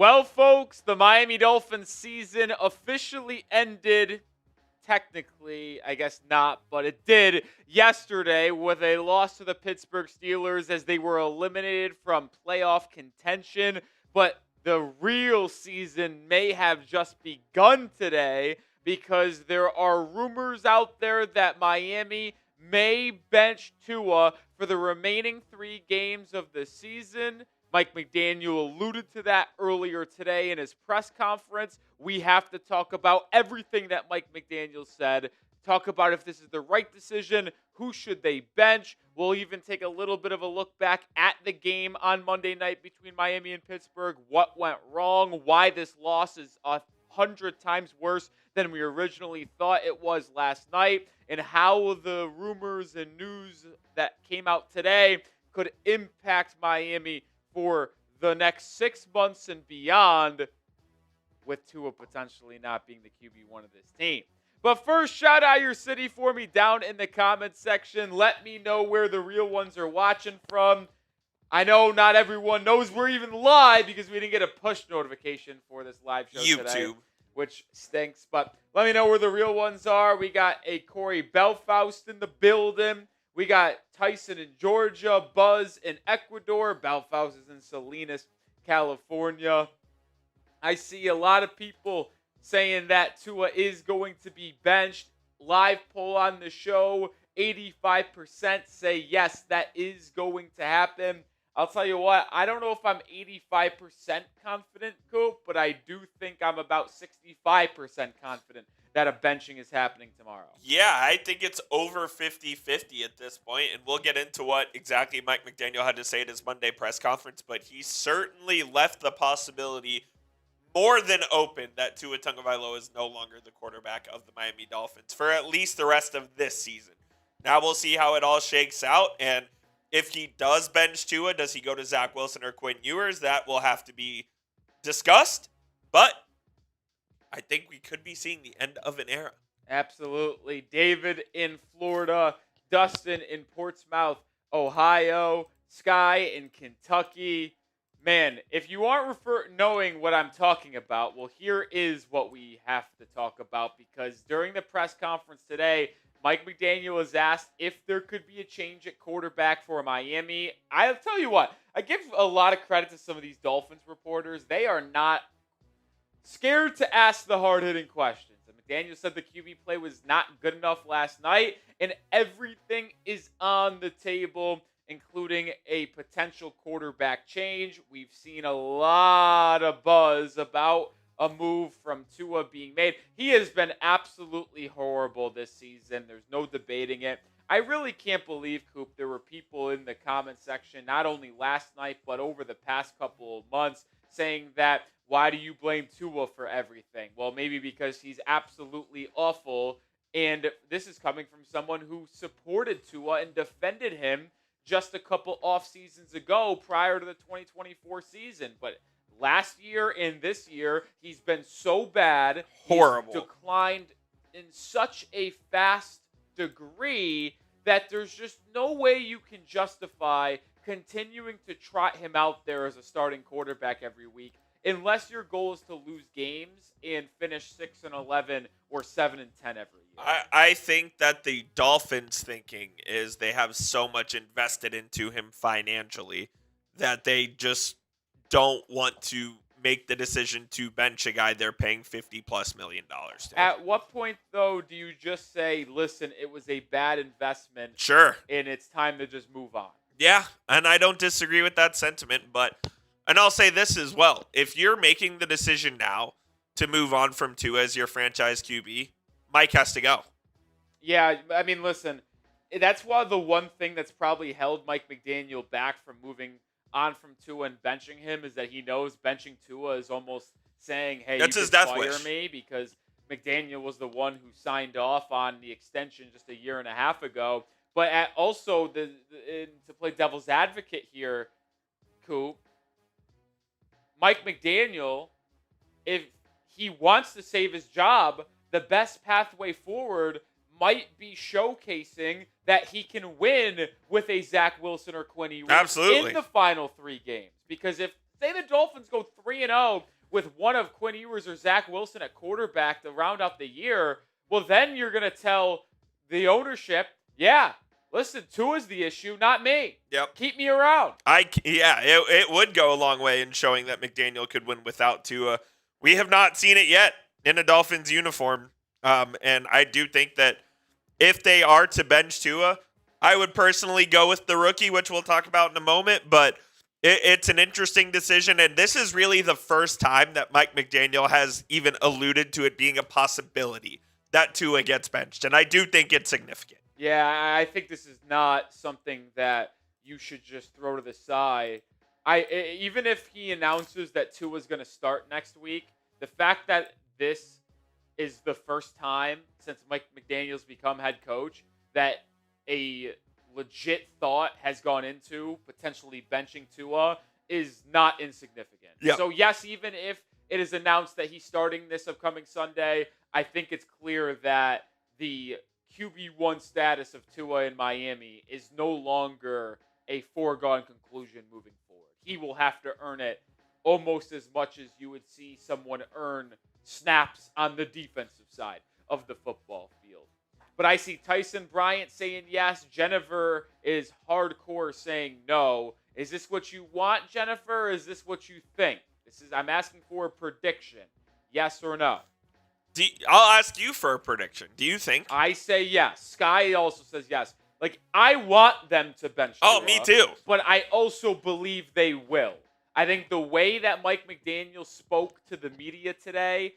Well, folks, the Miami Dolphins season officially ended. Technically, I guess not, but it did yesterday with a loss to the Pittsburgh Steelers as they were eliminated from playoff contention. But the real season may have just begun today because there are rumors out there that Miami may bench Tua for the remaining 3 games of the season. Mike McDaniel alluded to that earlier today in his press conference. We have to talk about everything that Mike McDaniel said, talk about if this is the right decision, who should they bench. We'll even take a little bit of a look back at the game on Monday night between Miami and Pittsburgh, what went wrong, why this loss is 100 times worse than we originally thought it was last night, and how the rumors and news that came out today could impact Miami for the next 6 months and beyond, with Tua potentially not being the QB1 of this team. But first, shout out your city for me down in the comments section. Let me know where the real ones are watching from. I know not everyone knows we're even live because we didn't get a push notification for this live show today, which stinks. But let me know where the real ones are. We got a Corey Belfaust in the building. We got Tyson in Georgia, Buzz in Ecuador, Belfaust is in Salinas, California. I see a lot of people saying that Tua is going to be benched. Live poll on the show, 85% say yes, that is going to happen. I'll tell you what, I don't know if I'm 85% confident, Coop, but I do think I'm about 65% confident that a benching is happening tomorrow. Yeah, I think it's over 50-50 at this point, and we'll get into what exactly Mike McDaniel had to say at his Monday press conference, but he certainly left the possibility more than open that Tua Tagovailoa is no longer the quarterback of the Miami Dolphins for at least the rest of this season. Now we'll see how it all shakes out, and if he does bench Tua, does he go to Zach Wilson or Quinn Ewers? That will have to be discussed, but I think we could be seeing the end of an era. Absolutely. David in Florida, Dustin in Portsmouth, Ohio, Sky in Kentucky. Man, if you aren't knowing what I'm talking about, well, here is what we have to talk about, because during the press conference today, Mike McDaniel was asked if there could be a change at quarterback for Miami. I'll tell you what, I give a lot of credit to some of these Dolphins reporters. They are not scared to ask the hard-hitting questions. And McDaniel said the QB play was not good enough last night, and everything is on the table, including a potential quarterback change. We've seen a lot of buzz about a move from Tua being made. He has been absolutely horrible this season. There's no debating it. I really can't believe, Coop, there were people in the comment section, not only last night, but over the past couple of months, saying that, why do you blame Tua for everything? Well, maybe because he's absolutely awful, and this is coming from someone who supported Tua and defended him just a couple off seasons ago prior to the 2024 season. But last year and this year, he's been so bad. Horrible. He's declined in such a fast degree that there's just no way you can justify continuing to trot him out there as a starting quarterback every week, unless your goal is to lose games and finish 6-11 or 7-10 every year. I think that the Dolphins' thinking is they have so much invested into him financially that they just don't want to make the decision to bench a guy they're paying $50+ million to. At what point, though, do you just say, listen, it was a bad investment, Sure, and it's time to just move on? Yeah, and I don't disagree with that sentiment, and I'll say this as well. If you're making the decision now to move on from Tua as your franchise QB, Mike has to go. Yeah, I mean, listen, that's why the one thing that's probably held Mike McDaniel back from moving on from Tua and benching him is that he knows benching Tua is almost saying, hey, that's you his can death fire wish. me, because McDaniel was the one who signed off on the extension just a year and a half ago. But also, to play devil's advocate here, Coop, Mike McDaniel, if he wants to save his job, the best pathway forward might be showcasing that he can win with a Zach Wilson or Quinn Ewers Absolutely. in the final 3 games. Because if Say the Dolphins go 3-0 with one of Quinn Ewers or Zach Wilson at quarterback to round out the year. Well, then you're going to tell the ownership, yeah, listen, Tua's the issue, not me. Yep. Keep me around. It would go a long way in showing that McDaniel could win without Tua. We have not seen it yet in a Dolphins uniform. And I do think that if they are to bench Tua, I would personally go with the rookie, which we'll talk about in a moment. But it's an interesting decision. And this is really the first time that Mike McDaniel has even alluded to it being a possibility that Tua gets benched. And I do think it's significant. Yeah, I think this is not something that you should just throw to the side. Even if he announces that Tua's going to start next week, the fact that this is the first time since Mike McDaniel's become head coach that a legit thought has gone into potentially benching Tua is not insignificant. Yep. So yes, even if it is announced that he's starting this upcoming Sunday, I think it's clear that the QB1 status of Tua in Miami is no longer a foregone conclusion moving forward. He will have to earn it almost as much as you would see someone earn snaps on the defensive side of the football field. But I see Tyson Bryant saying yes. Jennifer is hardcore saying no. Is this what you want, Jennifer? Or is this what you think? I'm asking for a prediction. Yes or no? I'll ask you for a prediction. Do you think? I say yes. Sky also says yes. Like, I want them to bench Tua. Oh, me too. But I also believe they will. I think the way that Mike McDaniel spoke to the media today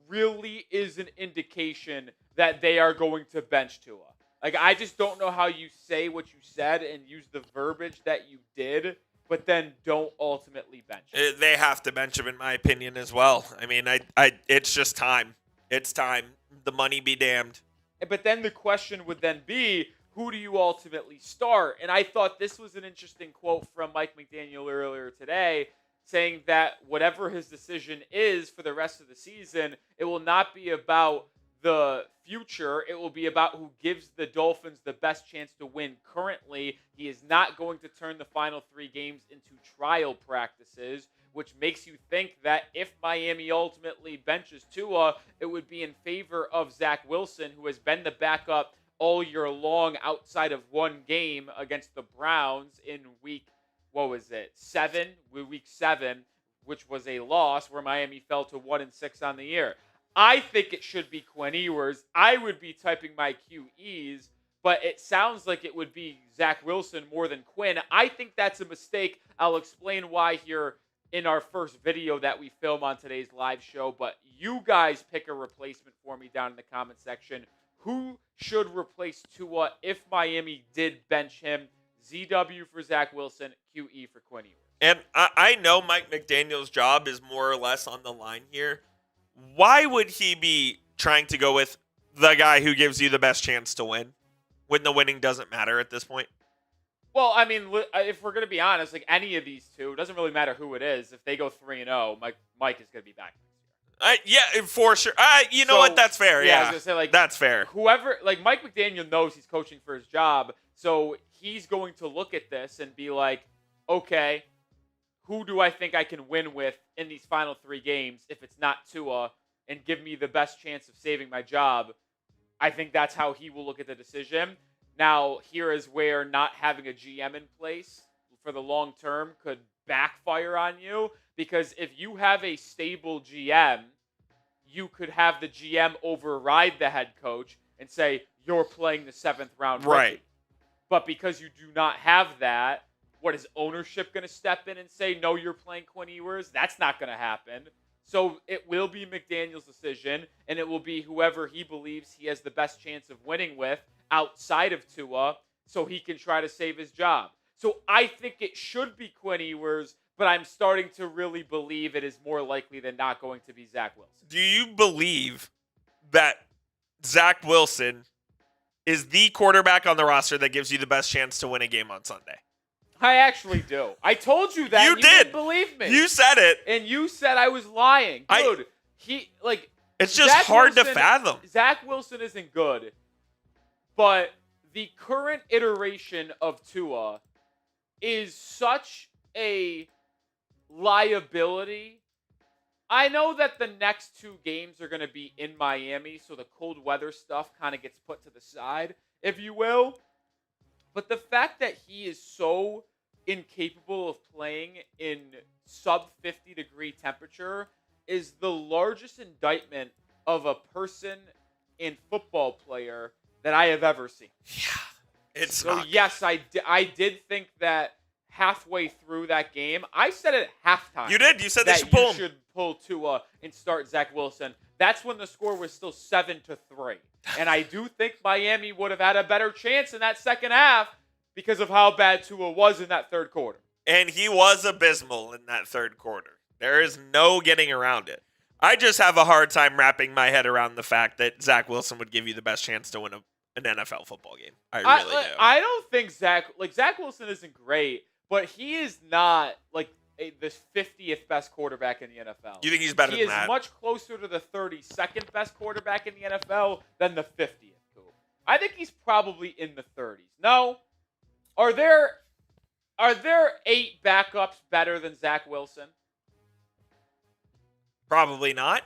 really is an indication that they are going to bench Tua. Like, I just don't know how you say what you said and use the verbiage that you did, but then don't ultimately bench him. They have to bench him, in my opinion, as well. I mean, it's just time. It's time. The money be damned. But then the question would then be, who do you ultimately start? And I thought this was an interesting quote from Mike McDaniel earlier today, saying that whatever his decision is for the rest of the season, it will not be about the future. It will be about who gives the Dolphins the best chance to win currently. He is not going to turn the final 3 games into trial practices, which makes you think that if Miami ultimately benches Tua, it would be in favor of Zach Wilson, who has been the backup all year long outside of one game against the Browns in week 7, which was a loss where Miami fell to 1-6 on the year. I think it should be Quinn Ewers. I would be typing my QEs, but it sounds like it would be Zach Wilson more than Quinn. I think that's a mistake. I'll explain why here in our first video that we film on today's live show, but you guys pick a replacement for me down in the comment section. Who should replace Tua if Miami did bench him? ZW for Zach Wilson, QE for Quinn Ewers. And I know Mike McDaniel's job is more or less on the line here. Why would he be trying to go with the guy who gives you the best chance to win when the winning doesn't matter at this point? Well, I mean, if we're going to be honest, like any of these two, it doesn't really matter who it is. If they go 3-0, Mike is going to be back next year. Yeah, for sure. You know what? That's fair. Yeah, I was gonna say, like, that's fair. Whoever, like Mike McDaniel knows he's coaching for his job, so he's going to look at this and be like, okay, who do I think I can win with in these final 3 games if it's not Tua and give me the best chance of saving my job? I think that's how he will look at the decision. Now, here is where not having a GM in place for the long term could backfire on you, because if you have a stable GM, you could have the GM override the head coach and say, you're playing the 7th round rookie. Right. But because you do not have that, what is ownership going to step in and say, no, you're playing Quinn Ewers? That's not going to happen. So it will be McDaniel's decision, and it will be whoever he believes he has the best chance of winning with outside of Tua, so he can try to save his job. So I think it should be Quinn Ewers, but I'm starting to really believe it is more likely than not going to be Zach Wilson. Do you believe that Zach Wilson is the quarterback on the roster that gives you the best chance to win a game on Sunday? I actually do. I told you that. You and did. didn't believe me. You said it. And you said I was lying. Dude, it's just Zach hard Wilson, to fathom. Zach Wilson isn't good, but the current iteration of Tua is such a liability. I know that the next 2 games are going to be in Miami, so the cold weather stuff kind of gets put to the side, if you will. But the fact that he is so incapable of playing in sub 50 degree temperature is the largest indictment of a person and football player that I have ever seen. Yeah, it's so not yes, I did think that halfway through that game, I said it at halftime. You did. You said they that should pull you him. should pull Tua and start Zach Wilson. That's when the score was still 7-3, and I do think Miami would have had a better chance in that second half because of how bad Tua was in that third quarter. And he was abysmal in that third quarter. There is no getting around it. I just have a hard time wrapping my head around the fact that Zach Wilson would give you the best chance to win an NFL football game. I really do. I don't think Zach Wilson isn't great, but he is not like the 50th best quarterback in the NFL. You think he's better than that? He is much closer to the 32nd best quarterback in the NFL than the 50th. I think he's probably in the 30s. No? Are there 8 backups better than Zach Wilson? Probably not.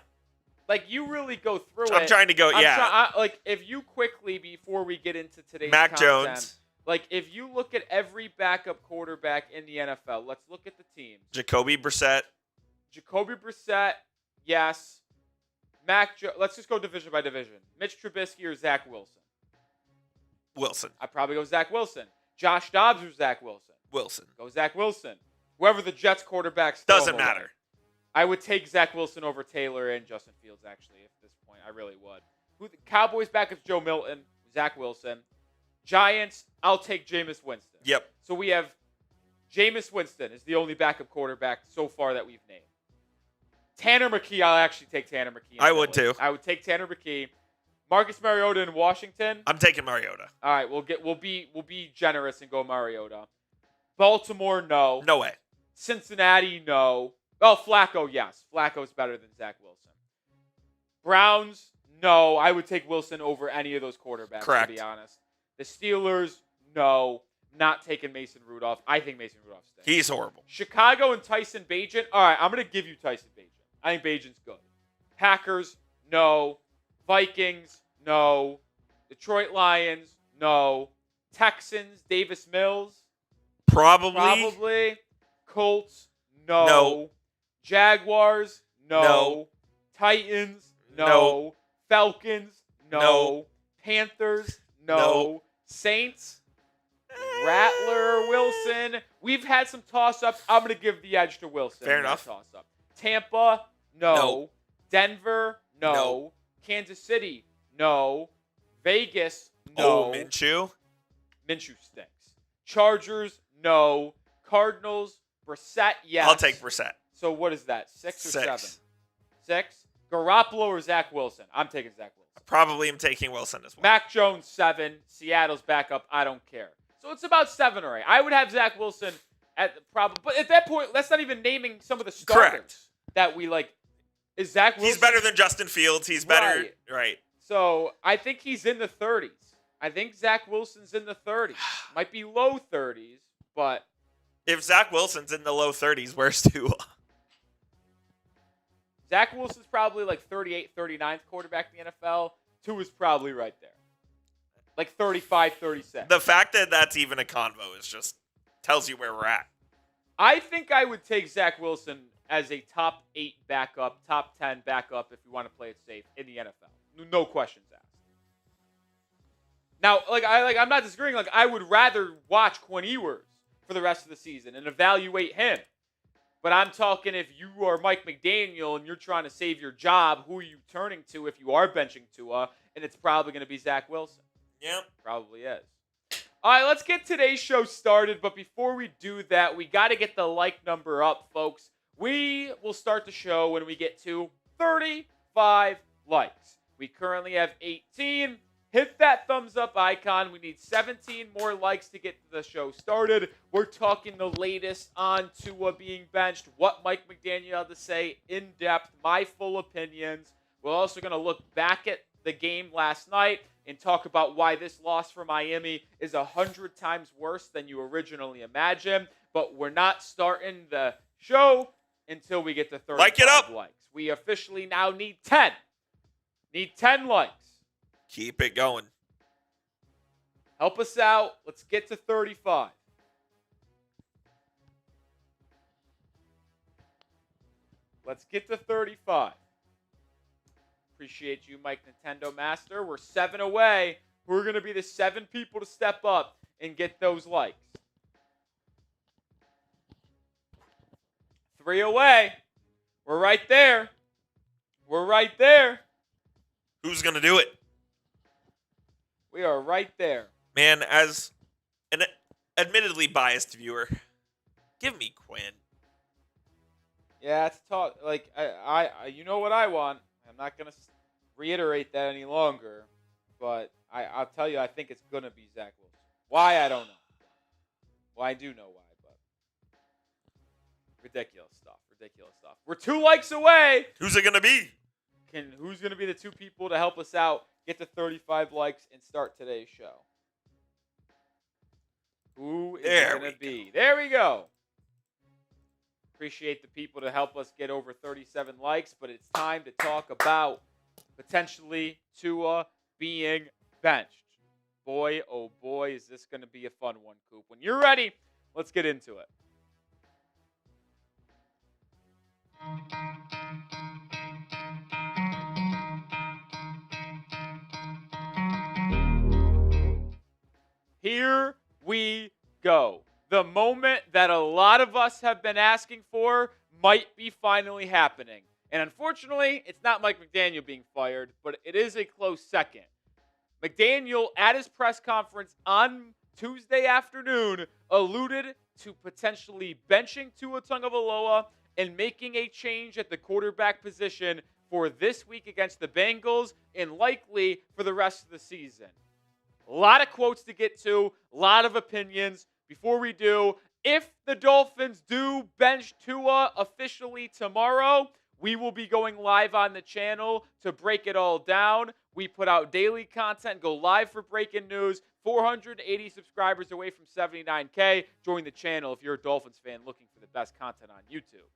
Like, you really go through it. I'm trying to go, yeah. Like, if you quickly, before we get into today's Mac content, Jones. like, if you look at every backup quarterback in the NFL, let's look at the teams. Jacoby Brissett, yes. Let's just go division by division. Mitch Trubisky or Zach Wilson? Wilson. I'd probably go Zach Wilson. Josh Dobbs or Zach Wilson? Wilson. Go Zach Wilson. Whoever the Jets quarterbacks throw Doesn't him away. matter. I would take Zach Wilson over Taylor and Justin Fields, actually, at this point. I really would. Cowboys backups, Joe Milton, Zach Wilson. Giants, I'll take Jameis Winston. Yep. So we have Jameis Winston is the only backup quarterback so far that we've named. Tanner McKee, I'll actually take Tanner McKee. I would too. I would take Tanner McKee. Marcus Mariota in Washington. I'm taking Mariota. All right, we'll be generous and go Mariota. Baltimore, no. No way. Cincinnati, no. Oh, Flacco, yes. Flacco's better than Zach Wilson. Browns, no. I would take Wilson over any of those quarterbacks, Correct. to be honest. The Steelers, no. Not taking Mason Rudolph. I think Mason Rudolph stays. He's horrible. Chicago and Tyson Bagent. All right, I'm going to give you Tyson Bagent. I think Bagent's good. Packers, no. Vikings, no. Detroit Lions, no. Texans, Davis Mills. Probably. Colts, no. Jaguars, no. Titans, no. Falcons, no. Panthers, no. Saints, Rattler, Wilson. We've had some toss-ups. I'm going to give the edge to Wilson. Fair enough. Toss-up. Tampa, no. No. Denver, no. No. Kansas City, no. Vegas, no. Oh, Minshew? Minshew stinks. Chargers, no. Cardinals, Brissett, yes. I'll take Brissett. So what is that, 6 or 7? 6. 6? Garoppolo or Zach Wilson? I'm taking Zach Wilson. Probably am taking Wilson as well. Mac Jones, 7. Seattle's backup. I don't care. So it's about 7 or 8. I would have Zach Wilson at the problem. But at that point, that's not even naming some of the starters. Correct. That we like. Is Zach Wilson? He's better than Justin Fields. He's better. Right. So I think he's in the 30s. I think Zach Wilson's in the 30s. Might be low 30s, but. If Zach Wilson's in the low 30s, where's Tua? Zach Wilson's probably like 38th, 39th quarterback in the NFL. Tua's probably right there. Like 35, 36. The fact that that's even a convo is just tells you where we're at. I think I would take Zach Wilson as a top 8 backup, top 10 backup if you want to play it safe in the NFL. No questions asked. Now, I'm not disagreeing. Like, I would rather watch Quinn Ewers for the rest of the season and evaluate him. But I'm talking if you are Mike McDaniel and you're trying to save your job, who are you turning to if you are benching Tua? And it's probably going to be Zach Wilson. Yep. Probably is. All right, let's get today's show started. But before we do that, we got to get the like number up, folks. We will start the show when we get to 35 likes. We currently have 18. Hit that thumbs up icon. We need 17 more likes to get the show started. We're talking the latest on Tua being benched, what Mike McDaniel had to say in depth, my full opinions. We're also going to look back at the game last night and talk about why this loss for Miami is 100 times worse than you originally imagined. But we're not starting the show until we get to 35 Like it up. likes. We officially now need 10. Need 10 likes. Keep it going. Help us out. Let's get to 35. Let's get to 35. Appreciate you, Mike Nintendo Master. We're 7 away. We're going to be the 7 people to step up and get those likes. 3 away. We're right there. We're right there. Who's going to do it? We are right there. Man, as an admittedly biased viewer, give me Quinn. Yeah, it's tough. Like, I you know what I want. I'm not going to reiterate that any longer. But I'll tell you, I think it's going to be Zach Wilson. Why, I don't know. Well, I do know why, but ridiculous stuff. Ridiculous stuff. We're 2 likes away. Who's it going to be? Who's going to be the 2 people to help us out, get to 35 likes, and start today's show? Who is it going to be? There we go. Appreciate the people to help us get over 37 likes, but it's time to talk about potentially Tua being benched. Boy, oh boy, is this going to be a fun one, Coop. When you're ready, let's get into it. Here we go. The moment that a lot of us have been asking for might be finally happening. And unfortunately, it's not Mike McDaniel being fired, but it is a close second. McDaniel, at his press conference on Tuesday afternoon, alluded to potentially benching Tua Tagovailoa and making a change at the quarterback position for this week against the Bengals and likely for the rest of the season. A lot of quotes to get to, a lot of opinions. Before we do, if the Dolphins do bench Tua officially tomorrow, we will be going live on the channel to break it all down. We put out daily content, go live for breaking news. 480 subscribers away from 79K. Join the channel if you're a Dolphins fan looking for the best content on YouTube.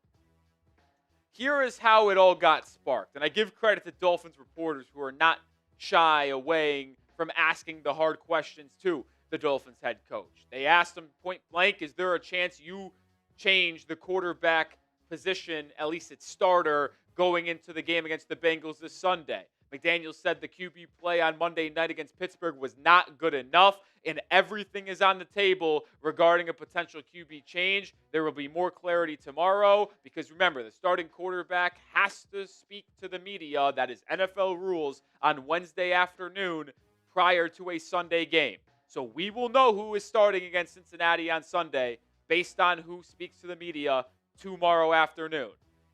Here is how it all got sparked. And I give credit to Dolphins reporters who are not shy away from asking the hard questions to the Dolphins head coach. They asked him point blank, is there a chance you change the quarterback position, at least its starter, going into the game against the Bengals this Sunday? McDaniel said the QB play on Monday night against Pittsburgh was not good enough, and everything is on the table regarding a potential QB change. There will be more clarity tomorrow because, remember, the starting quarterback has to speak to the media. That is NFL rules on Wednesday afternoon prior to a Sunday game. So we will know who is starting against Cincinnati on Sunday based on who speaks to the media tomorrow afternoon.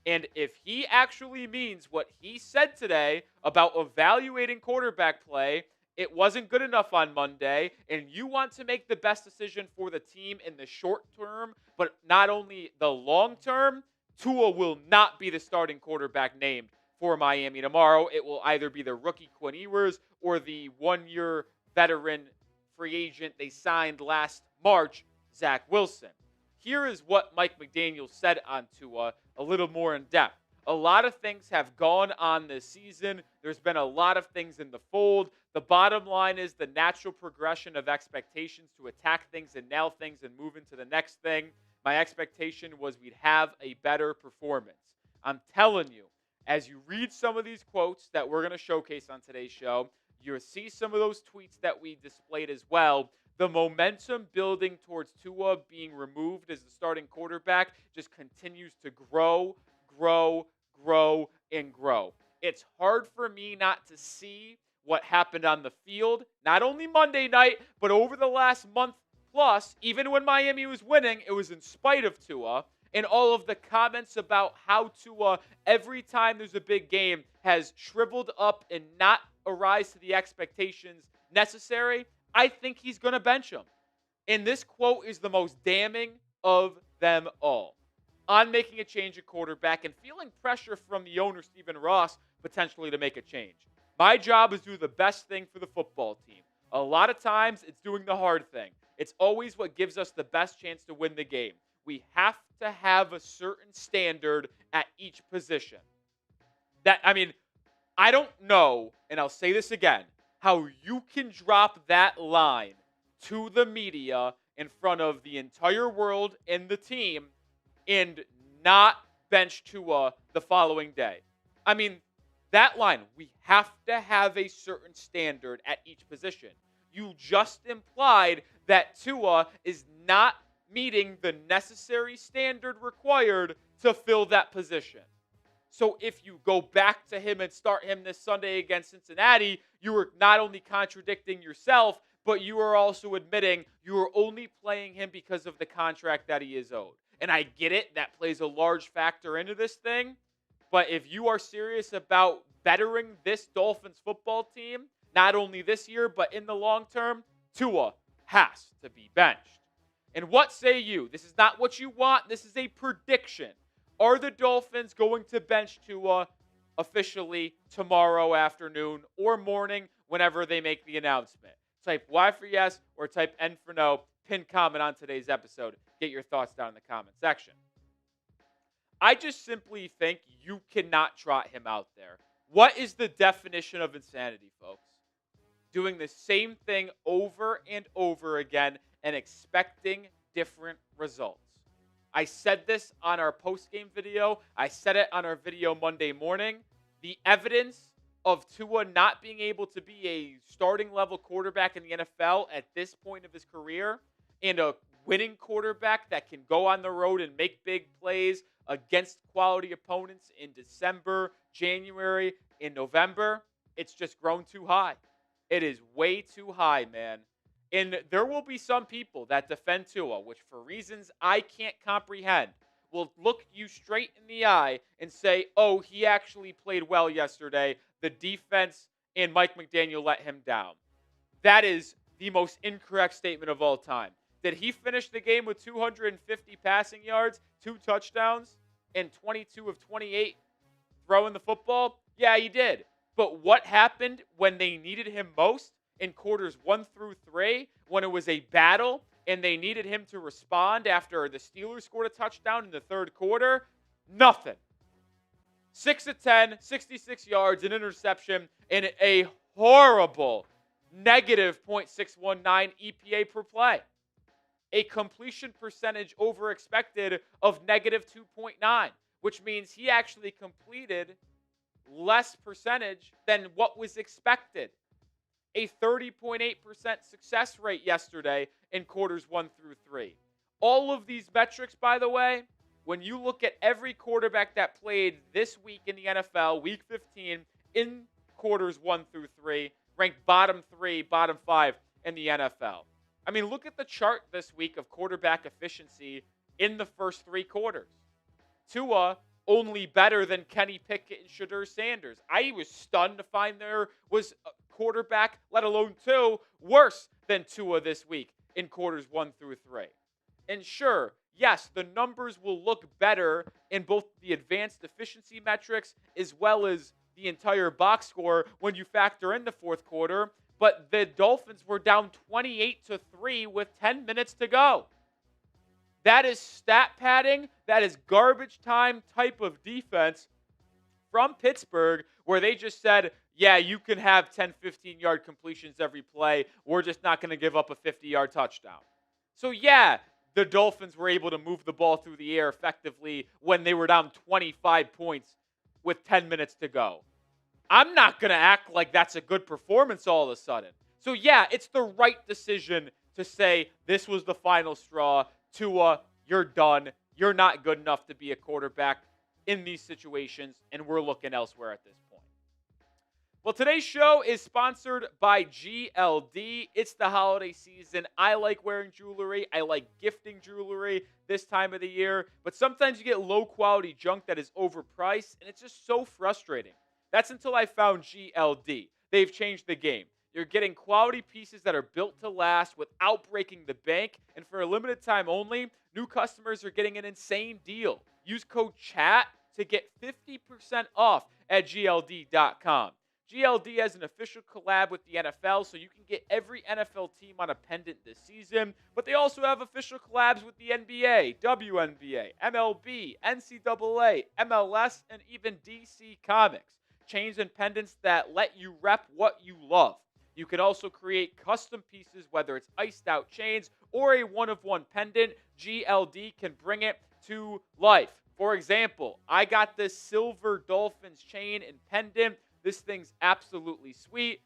And if he actually means what he said today about evaluating quarterback play, it wasn't good enough on Monday, and you want to make the best decision for the team in the short term, but not only the long term, Tua will not be the starting quarterback named for Miami tomorrow. It will either be the rookie Quinn Ewers or the one-year veteran free agent they signed last March, Zach Wilson. Here is what Mike McDaniel said on Tua a little more in depth. A lot of things have gone on this season. There's been a lot of things in the fold. The bottom line is the natural progression of expectations to attack things and nail things and move into the next thing. My expectation was we'd have a better performance. I'm telling you, as you read some of these quotes that we're going to showcase on today's show, you'll see some of those tweets that we displayed as well. The momentum building towards Tua being removed as the starting quarterback just continues to grow, and grow. It's hard for me not to see what happened on the field, not only Monday night, but over the last month plus. Even when Miami was winning, it was in spite of Tua. And all of the comments about how Tua, every time there's a big game, has shriveled up and not arise to the expectations necessary. I think he's going to bench him. And this quote is the most damning of them all. On making a change at quarterback and feeling pressure from the owner, Stephen Ross, potentially to make a change. My job is to do the best thing for the football team. A lot of times, it's doing the hard thing. It's always what gives us the best chance to win the game. we have to have a certain standard at each position. I don't know, and I'll say this again, how you can drop that line to the media in front of the entire world and the team and not bench Tua the following day. I mean, that line, we have to have a certain standard at each position. You just implied that Tua is not meeting the necessary standard required to fill that position. So if you go back to him and start him this Sunday against Cincinnati, you are not only contradicting yourself, but you are also admitting you are only playing him because of the contract that he is owed. And I get it, that plays a large factor into this thing. But if you are serious about bettering this Dolphins football team, not only this year, but in the long term, Tua has to be benched. And what say you? This is not what you want. This is a prediction. Are the Dolphins going to bench Tua officially tomorrow afternoon or morning whenever they make the announcement? Type Y for yes or type N for no. Pin comment on today's episode. Get your thoughts down in the comment section. I just simply think you cannot trot him out there. What is the definition of insanity, folks? Doing the same thing over and over again and expecting different results. I said this on our post-game video. I said it on our video Monday morning. The evidence of Tua not being able to be a starting level quarterback in the NFL at this point of his career and a winning quarterback that can go on the road and make big plays against quality opponents in December, January, and November, it's just grown too high. It is way too high, man. And there will be some people that defend Tua, which for reasons I can't comprehend, will look you straight in the eye and say, oh, he actually played well yesterday. The defense and Mike McDaniel let him down. That is the most incorrect statement of all time. Did he finish the game with 250 passing yards, 2 touchdowns, and 22 of 28 throwing the football? Yeah, he did. But what happened when they needed him most in quarters 1 through 3, when it was a battle and they needed him to respond after the Steelers scored a touchdown in the third quarter? Nothing. 6 of 10, 66 yards, an interception, and a horrible negative .619 EPA per play. A completion percentage over expected of negative 2.9, which means he actually completed less percentage than what was expected. A 30.8% success rate yesterday in quarters 1 through 3. All of these metrics, by the way, when you look at every quarterback that played this week in the NFL, week 15, in quarters 1 through 3, ranked bottom 3, bottom 5 in the NFL. I mean, look at the chart this week of quarterback efficiency in the first 3 quarters. Tua only better than Kenny Pickett and Shadur Sanders. I was stunned to find there was a quarterback, let alone 2, worse than Tua this week in quarters 1 through 3. And sure, yes, the numbers will look better in both the advanced efficiency metrics as well as the entire box score when you factor in the fourth quarter. But the Dolphins were down 28-3 with 10 minutes to go. That is stat padding. That is garbage time type of defense from Pittsburgh, where they just said, yeah, you can have 10, 15-yard completions every play. We're just not going to give up a 50-yard touchdown. So, yeah, the Dolphins were able to move the ball through the air effectively when they were down 25 points with 10 minutes to go. I'm not going to act like that's a good performance all of a sudden. So, yeah, it's the right decision to say this was the final straw. Tua, you're done. You're not good enough to be a quarterback in these situations, and we're looking elsewhere at this point. Well, today's show is sponsored by GLD. It's the holiday season. I like wearing jewelry. I like gifting jewelry this time of the year. But sometimes you get low-quality junk that is overpriced, and it's just so frustrating. That's until I found GLD. They've changed the game. You're getting quality pieces that are built to last without breaking the bank. And for a limited time only, new customers are getting an insane deal. Use code CHAT to get 50% off at GLD.com. GLD has an official collab with the NFL, so you can get every NFL team on a pendant this season. But they also have official collabs with the NBA, WNBA, MLB, NCAA, MLS, and even DC Comics. Chains and pendants that let you rep what you love. You can also create custom pieces, whether it's iced out chains or a one-of-one pendant. GLD can bring it to life. For example, I got this silver Dolphins chain and pendant. This thing's absolutely sweet.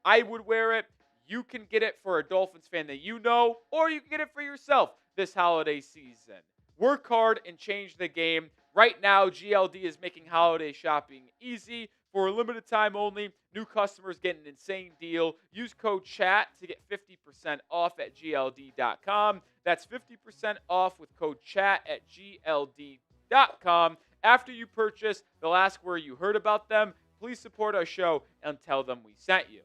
I would wear it. You can get it for a Dolphins fan that you know, or you can get it for yourself this holiday season. Work hard and change the game. Right now, GLD is making holiday shopping easy. For a limited time only, new customers get an insane deal. Use code CHAT to get 50% off at GLD.com. That's 50% off with code CHAT at GLD.com. After you purchase, they'll ask where you heard about them. Please support our show and tell them we sent you.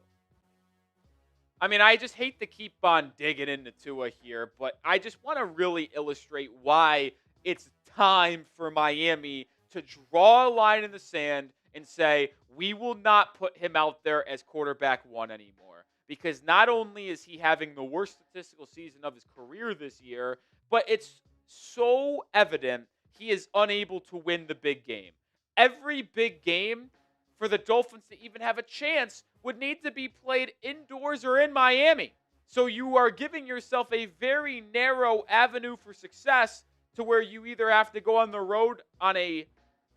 I mean, I just hate to keep on digging into Tua here, but I just want to really illustrate why it's time for Miami to draw a line in the sand and say, we will not put him out there as quarterback one anymore. Because not only is he having the worst statistical season of his career this year, but it's so evident he is unable to win the big game. Every big game for the Dolphins to even have a chance would need to be played indoors or in Miami. So you are giving yourself a very narrow avenue for success to where you either have to go on the road on a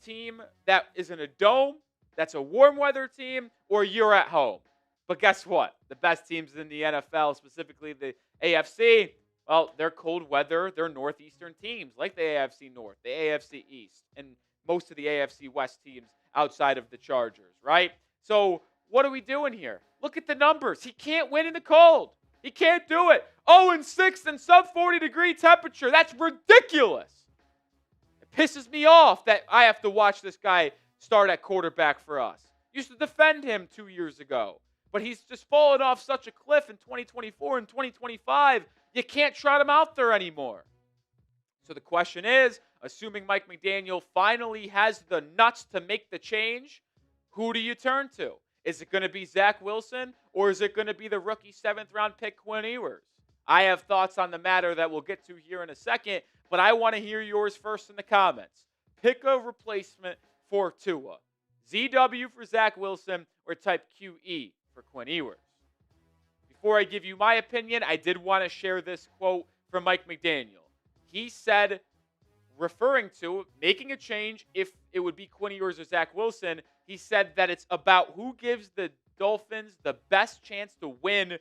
team that is in a dome, that's a warm weather team, or you're at home. But guess what? The best teams in the NFL, specifically the AFC, well, they're cold weather, they're northeastern teams like the AFC North, the AFC East, and most of the AFC West teams outside of the Chargers, right? So what are we doing here? Look at the numbers. He can't win in the cold. He can't do it. 0-6 and sub 40-degree temperature. That's ridiculous. It pisses me off that I have to watch this guy start at quarterback for us. Used to defend him 2 years ago, but he's just fallen off such a cliff in 2024 and 2025. You can't trot him out there anymore. So the question is, assuming Mike McDaniel finally has the nuts to make the change, who do you turn to? Is it going to be Zach Wilson, or is it going to be the rookie 7th-round pick Quinn Ewers? I have thoughts on the matter that we'll get to here in a second, but I want to hear yours first in the comments. Pick a replacement for Tua. ZW for Zach Wilson, or type QE for Quinn Ewers. Before I give you my opinion, I did want to share this quote from Mike McDaniel. He said, referring to making a change if it would be Quinn Ewers or Zach Wilson, he said that it's about who gives the Dolphins the best chance to win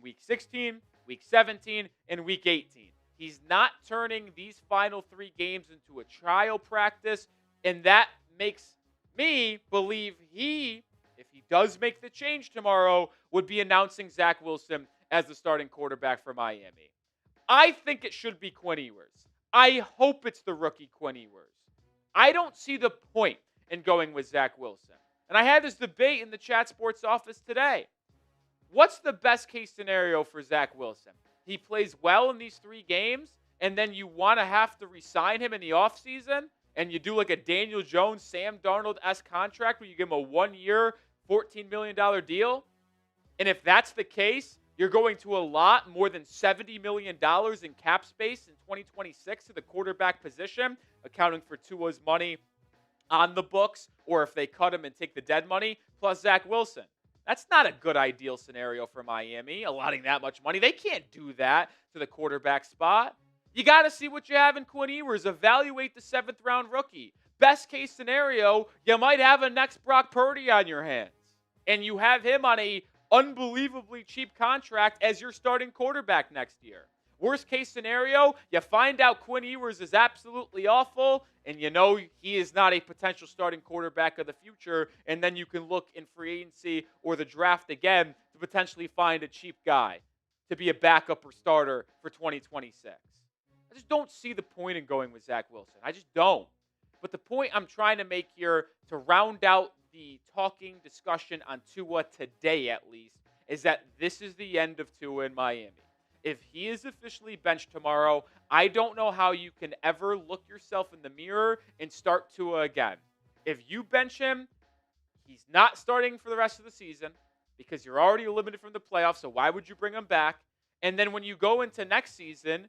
Week 16, Week 17, and Week 18. He's not turning these final 3 games into a trial practice, and that makes me believe he, if he does make the change tomorrow, would be announcing Zach Wilson as the starting quarterback for Miami. I think it should be Quinn Ewers. I hope it's the rookie Quinn Ewers. I don't see the point in going with Zach Wilson. And I had this debate in the Chat Sports office today. What's the best case scenario for Zach Wilson? He plays well in these 3 games, and then you want to have to re-sign him in the offseason, and you do like a Daniel Jones, Sam Darnold-esque contract where you give him a 1-year, $14 million deal? And if that's the case, you're going to allot more than $70 million in cap space in 2026 to the quarterback position, accounting for Tua's money on the books, or if they cut him and take the dead money, plus Zach Wilson. That's not a good ideal scenario for Miami, allotting that much money. They can't do that to the quarterback spot. You got to see what you have in Quinn Ewers. Evaluate the 7th-round rookie. Best case scenario, you might have a next Brock Purdy on your hands, and you have him on a unbelievably cheap contract as your starting quarterback next year. Worst case scenario, you find out Quinn Ewers is absolutely awful, and you know he is not a potential starting quarterback of the future, and then you can look in free agency or the draft again to potentially find a cheap guy to be a backup or starter for 2026. I just don't see the point in going with Zach Wilson. I just don't. But the point I'm trying to make here to round out the talking discussion on Tua today, at least, is that this is the end of Tua in Miami. If he is officially benched tomorrow, I don't know how you can ever look yourself in the mirror and start Tua again. If you bench him, He's not starting for the rest of the season because you're already eliminated from the playoffs, so why would you bring him back? And then when you go into next season,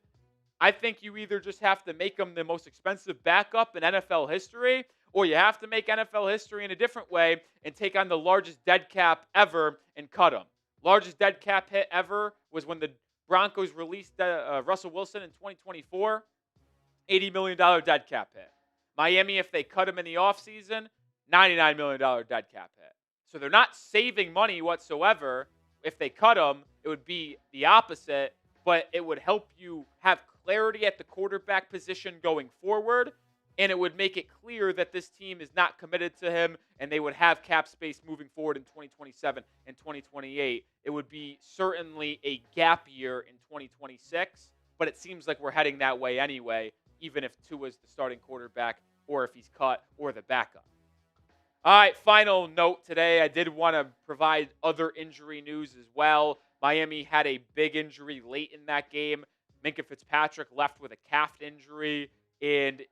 I think you either just have to make him the most expensive backup in NFL history, or you have to make NFL history in a different way and take on the largest dead cap ever and cut him. Largest dead cap hit ever was when the Broncos released Russell Wilson in 2024. $80 million dead cap hit. Miami, if they cut him in the offseason, $99 million dead cap hit. So they're not saving money whatsoever. If they cut him, it would be the opposite, but it would help you have clarity at the quarterback position going forward, and it would make it clear that this team is not committed to him, and they would have cap space moving forward in 2027 and 2028. It would be certainly a gap year in 2026, but it seems like we're heading that way anyway, even if Tua's the starting quarterback or if he's cut or the backup. All right, final note today. I did want to provide other injury news as well. Miami had a big injury late in that game. Minkah Fitzpatrick left with a calf injury, and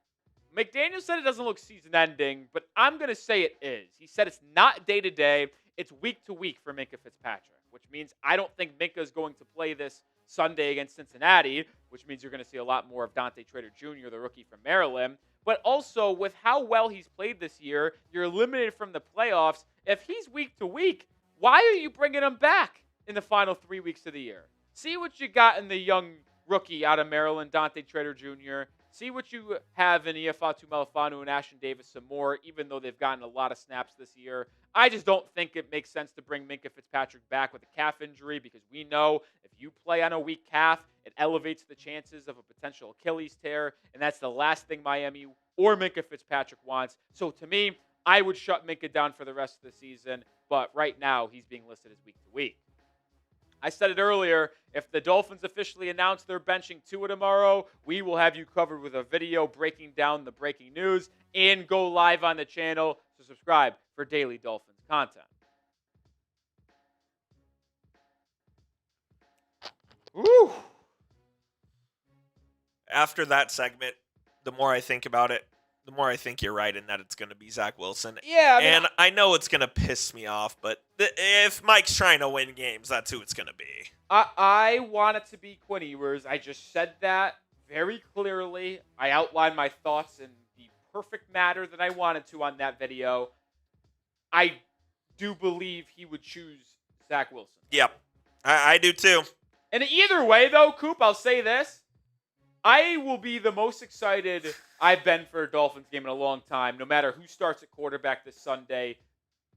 McDaniel said it doesn't look season-ending, but I'm going to say it is. He said it's not day-to-day, it's week-to-week for Minkah Fitzpatrick, which means I don't think Minkah is going to play this Sunday against Cincinnati, which means you're going to see a lot more of Dante Trader Jr., the rookie from Maryland. But also, with how well he's played this year, you're eliminated from the playoffs. If he's week-to-week, why are you bringing him back in the final 3 weeks of the year? See what you got in the young rookie out of Maryland, Dante Trader Jr., see what you have in Iafatu Melifonwu and Ashton Davis some more, even though they've gotten a lot of snaps this year. I just don't think it makes sense to bring Minkah Fitzpatrick back with a calf injury because we know if you play on a weak calf, it elevates the chances of a potential Achilles tear, and that's the last thing Miami or Minkah Fitzpatrick wants. So to me, I would shut Minkah down for the rest of the season, but right now he's being listed as week-to-week. I said it earlier, if the Dolphins officially announce they're benching Tua tomorrow, we will have you covered with a video breaking down the breaking news and go live on the channel. So subscribe for daily Dolphins content. Woo! After that segment, the more I think about it, the more I think you're right in that it's going to be Zach Wilson. Yeah, and I know it's going to piss me off, but if Mike's trying to win games, that's who it's going to be. I want it to be Quinn Ewers. I just said that very clearly. I outlined my thoughts in the perfect manner that I wanted to on that video. I do believe he would choose Zach Wilson. Yep, I do too. And either way, though, Coop, I'll say this. I will be the most excited I've been for a Dolphins game in a long time, no matter who starts at quarterback this Sunday,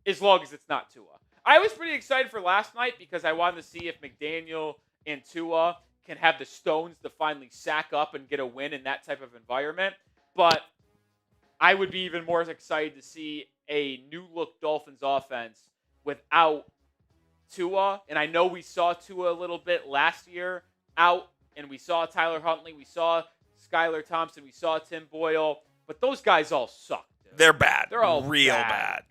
as long as it's not Tua. I was pretty excited for last night because I wanted to see if McDaniel and Tua can have the stones to finally sack up and get a win in that type of environment. But I would be even more excited to see a new-look Dolphins offense without Tua. And I know we saw Tua a little bit last year out, and we saw Tyler Huntley, we saw Skylar Thompson, we saw Tim Boyle, but those guys all suck. Dude. They're bad. They're all real bad.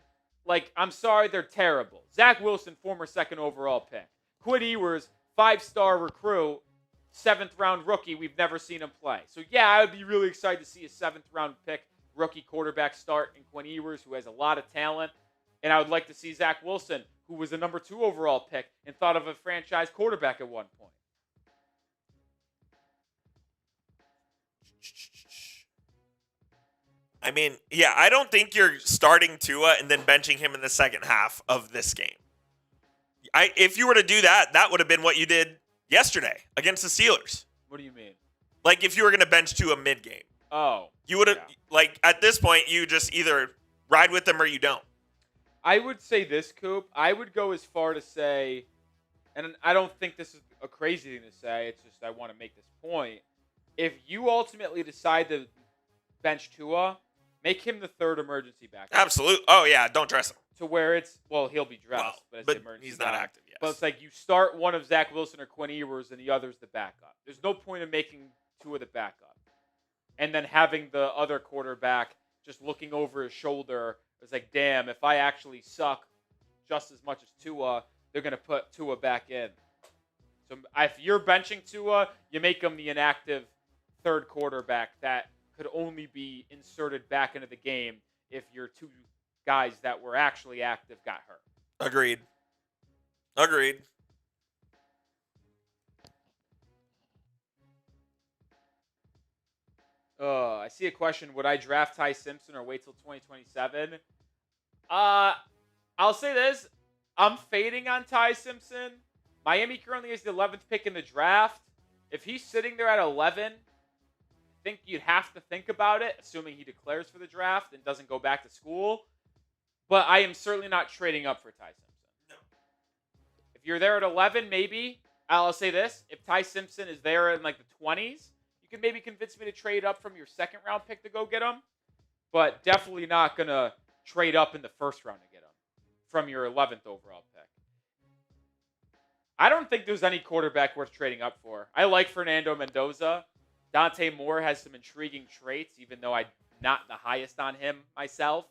Like, I'm sorry, they're terrible. Zach Wilson, former second overall pick. Quinn Ewers, 5-star recruit, 7th-round rookie. We've never seen him play. So, yeah, I would be really excited to see a 7th-round pick rookie quarterback start in Quinn Ewers, who has a lot of talent. And I would like to see Zach Wilson, who was a number 2 overall pick and thought of a franchise quarterback at one point. I mean, yeah, I don't think you're starting Tua and then benching him in the second half of this game. If you were to do that, that would have been what you did yesterday against the Steelers. What do you mean? Like, if you were going to bench Tua mid-game. Oh. You would have, like, at this point, you just either ride with them or you don't. I would say this, Coop. I would go as far to say, and I don't think this is a crazy thing to say, it's just I want to make this point. If you ultimately decide to bench Tua, make him the 3rd emergency backup. Absolutely. Oh, yeah, don't dress him. To where it's, well, he'll be dressed, but it's emergency. He's not active yet. But it's like you start one of Zach Wilson or Quinn Ewers and the other's the backup. There's no point in making Tua the backup. And then having the other quarterback just looking over his shoulder. It's like, damn, if I actually suck just as much as Tua, they're going to put Tua back in. So if you're benching Tua, you make him the inactive 3rd quarterback that could only be inserted back into the game if you're too guys that were actually active got hurt. Agreed. I see a question. Would I draft Ty Simpson or wait till 2027? I'll say this. I'm fading on Ty Simpson. Miami currently is the 11th pick in the draft. If he's sitting there at 11, I think you'd have to think about it, assuming he declares for the draft and doesn't go back to school. But I am certainly not trading up for Ty Simpson. No. If you're there at 11, maybe. I'll say this. If Ty Simpson is there in like the 20s, you can maybe convince me to trade up from your second round pick to go get him. But definitely not going to trade up in the first round to get him from your 11th overall pick. I don't think there's any quarterback worth trading up for. I like Fernando Mendoza. Dante Moore has some intriguing traits, even though I'm not the highest on him myself.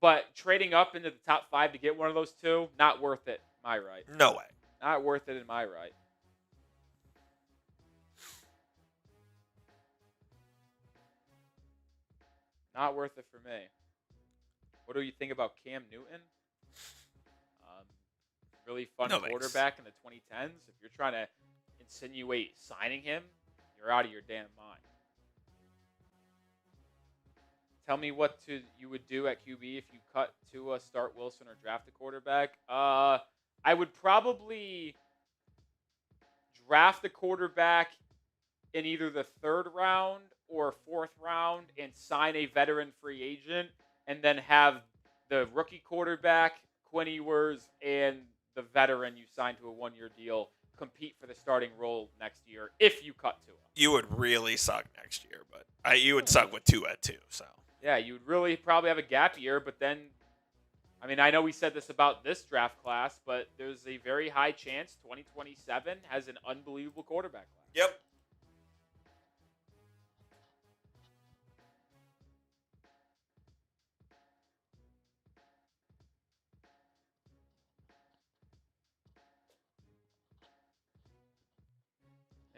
But trading up into the top 5 to get one of those two, not worth it, my right. No way. Not worth it in my right. Not worth it for me. What do you think about Cam Newton? Really fun quarterback in the 2010s. If you're trying to insinuate signing him, you're out of your damn mind. Tell me what you would do at QB if you cut Tua, start Wilson, or draft a quarterback. I would probably draft a quarterback in either the 3rd round or 4th round and sign a veteran free agent, and then have the rookie quarterback, Quinn Ewers, and the veteran you signed to a 1-year deal compete for the starting role next year if you cut Tua. You would really suck next year, but you would suck with Tua too. So yeah, you would really probably have a gap year, but then, I mean, I know we said this about this draft class, but there's a very high chance 2027 has an unbelievable quarterback class. Yep.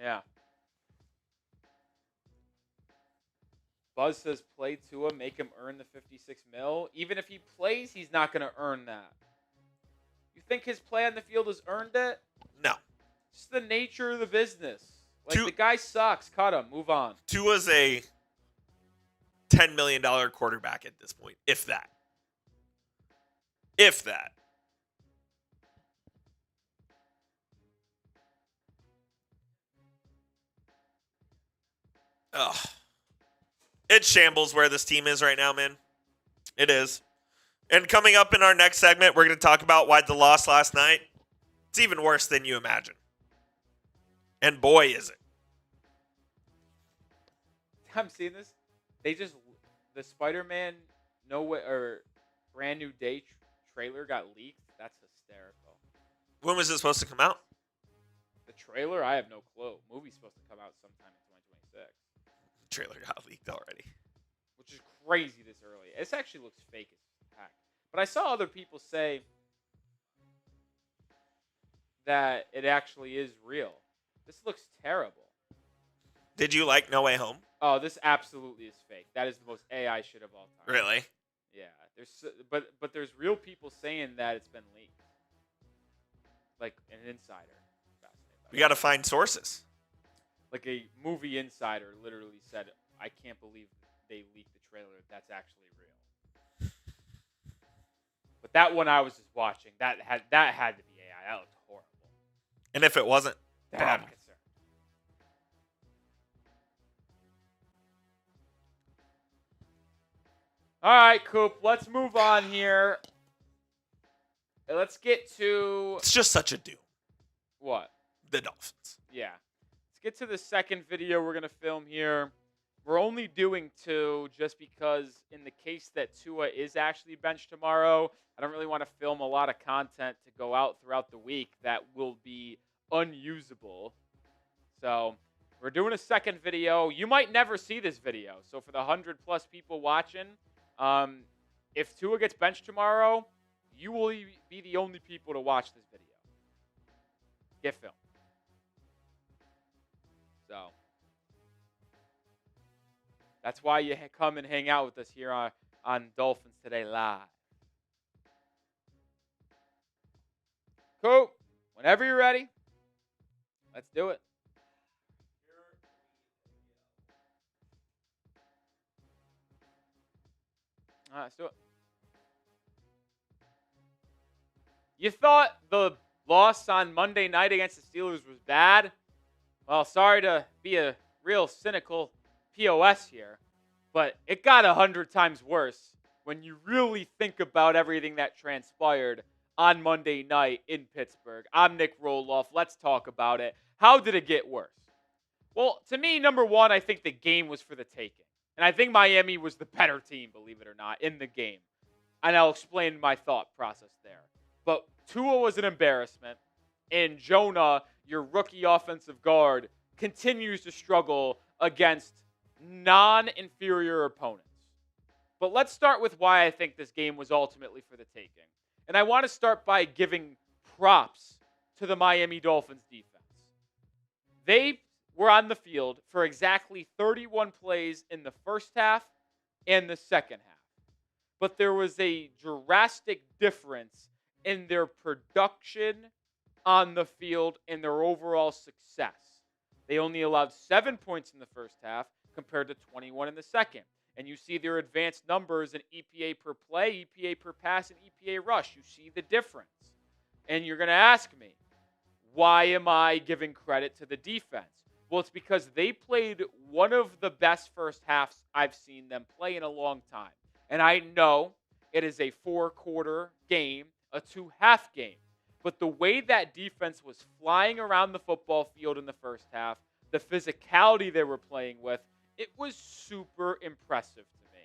Yeah. Buzz says play Tua, make him earn the 56 mil. Even if he plays, he's not going to earn that. You think his play on the field has earned it? No. It's the nature of the business. Like, the guy sucks. Cut him. Move on. Tua's a $10 million quarterback at this point, if that. If that. Ugh. It's shambles where this team is right now, man. It is. And coming up in our next segment, we're going to talk about why the loss last night, it's even worse than you imagine. And boy, is it. I'm seeing this. The Spider-Man brand new day trailer got leaked. That's hysterical. When was it supposed to come out? The trailer? I have no clue. Movie's supposed to come out sometime in 2026. The trailer got leaked already. Which is crazy this early. This actually looks fake as heck. But I saw other people say that it actually is real. This looks terrible. Did you like No Way Home? Oh, this absolutely is fake. That is the most AI shit of all time. Really? Yeah. But there's real people saying that it's been leaked. Like an insider. We got to find sources. Like a movie insider literally said, I can't believe they leaked the trailer. That's actually real. But that one I was just watching, that had to be AI. That looked horrible. And if it wasn't, That I'm concerned. All right, Coop. Let's move on here. Let's get to... It's just such a doom. What? The Dolphins. Yeah. Let's get to the second video we're going to film here. We're only doing 2 just because in the case that Tua is actually benched tomorrow, I don't really want to film a lot of content to go out throughout the week that will be unusable. So we're doing a second video. You might never see this video. So for the 100+ people watching, if Tua gets benched tomorrow, you will be the only people to watch this video. Get filmed. So that's why you come and hang out with us here on Dolphins Today Live. Cool. Whenever you're ready, let's do it. All right, let's do it. You thought the loss on Monday night against the Steelers was bad? Well, sorry to be a real cynical POS here, but it got 100 times worse when you really think about everything that transpired on Monday night in Pittsburgh. I'm Nic Rohloff. Let's talk about it. How did it get worse? Well, to me, number one, I think the game was for the taking. And I think Miami was the better team, believe it or not, in the game. And I'll explain my thought process there. But Tua was an embarrassment. And Jonah, your rookie offensive guard, continues to struggle against non-inferior opponents. But let's start with why I think this game was ultimately for the taking. And I want to start by giving props to the Miami Dolphins defense. They were on the field for exactly 31 plays in the first half and the second half. But there was a drastic difference in their production on the field and their overall success. They only allowed 7 points in the first half compared to 21 in the second. And you see their advanced numbers in EPA per play, EPA per pass, and EPA rush. You see the difference. And you're going to ask me, why am I giving credit to the defense? Well, it's because they played one of the best first halves I've seen them play in a long time. And I know it is a 4-quarter game, a 2-half game. But the way that defense was flying around the football field in the first half, the physicality they were playing with, it was super impressive to me.